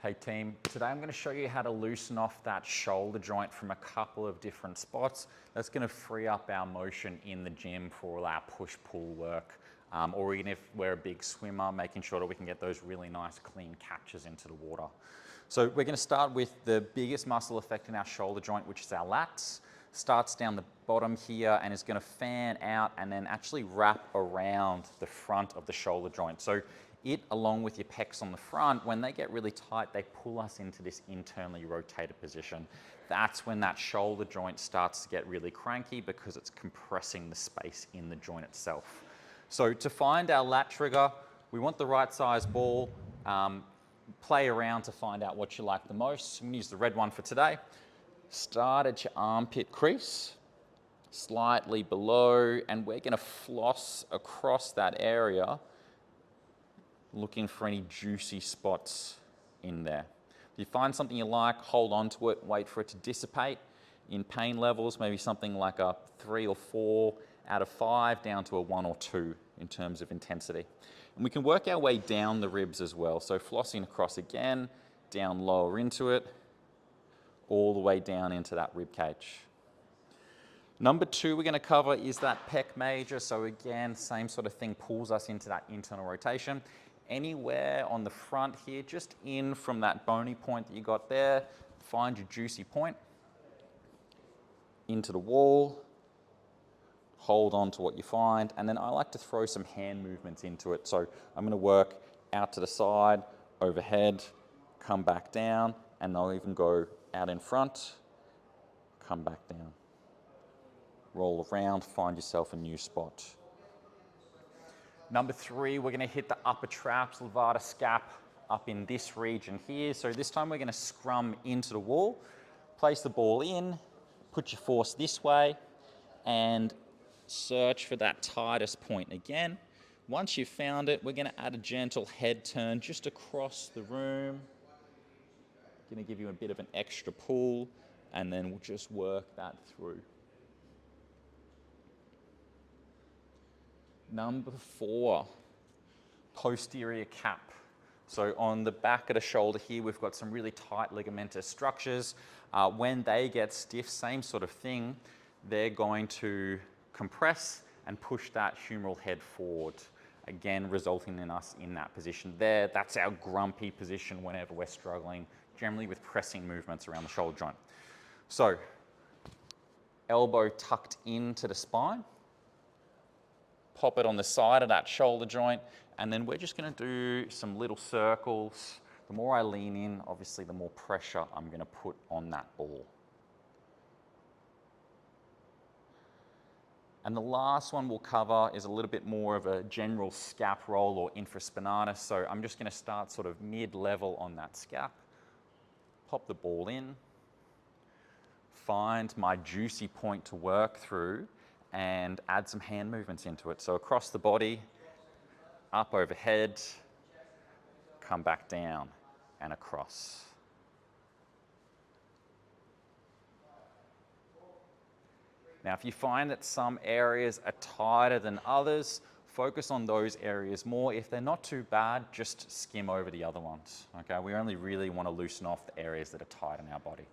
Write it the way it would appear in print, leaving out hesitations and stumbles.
Hey team, today I'm going to show you how to loosen off that shoulder joint from a couple of different spots. That's going to free up our motion in the gym for all our push-pull work, or even if we're a big swimmer, making sure that we can get those really nice clean catches into the water. So we're going to start with the biggest muscle affecting our shoulder joint, which is our lats. Starts down the bottom here and is going to fan out and then actually wrap around the front of the shoulder joint. So it, along with your pecs on the front, when they get really tight, they pull us into this internally rotated position. That's when that shoulder joint starts to get really cranky because it's compressing the space in the joint itself. So to find our lat trigger, we want the right size ball. Play around to find out what you like the most. I'm going to use the red one for today. Start at your armpit crease, slightly below, and we're going to floss across that area, looking for any juicy spots in there. If you find something you like, hold on to it, wait for it to dissipate. In pain levels, maybe something like a 3 or 4 out of 5 down to a 1 or 2 in terms of intensity. And we can work our way down the ribs as well. So flossing across again, down lower into it, all the way down into that rib cage. Number 2 we're going to cover is that pec major. So again, same sort of thing, pulls us into that internal rotation. Anywhere on the front here, just in from that bony point that you got there, find your juicy point, into the wall, hold on to what you find, and then I like to throw some hand movements into it. So I'm going to work out to the side, overhead, come back down, and I'll even go out in front, come back down. Roll around, find yourself a new spot. Number 3, we're going to hit the upper traps, levator scap, up in this region here. So this time we're going to scrum into the wall, place the ball in, put your force this way, and search for that tightest point again. Once you've found it, we're going to add a gentle head turn just across the room. Going to give you a bit of an extra pull, and then we'll just work that through. Number 4, posterior cap. So on the back of the shoulder here, we've got some really tight ligamentous structures. When they get stiff, same sort of thing, they're going to compress and push that humeral head forward, again, resulting in us in that position there. That's our grumpy position whenever we're struggling, generally with pressing movements around the shoulder joint. So, elbow tucked into the spine. Pop it on the side of that shoulder joint, and then we're just going to do some little circles. The more I lean in, obviously, the more pressure I'm going to put on that ball. And the last one we'll cover is a little bit more of a general scap roll or infraspinatus. So I'm just going to start sort of mid-level on that scap, pop the ball in, find my juicy point to work through, and add some hand movements into it. So across the body, up overhead, come back down and across. Now, if you find that some areas are tighter than others, focus on those areas more. If they're not too bad, just skim over the other ones. Okay, we only really want to loosen off the areas that are tight in our body.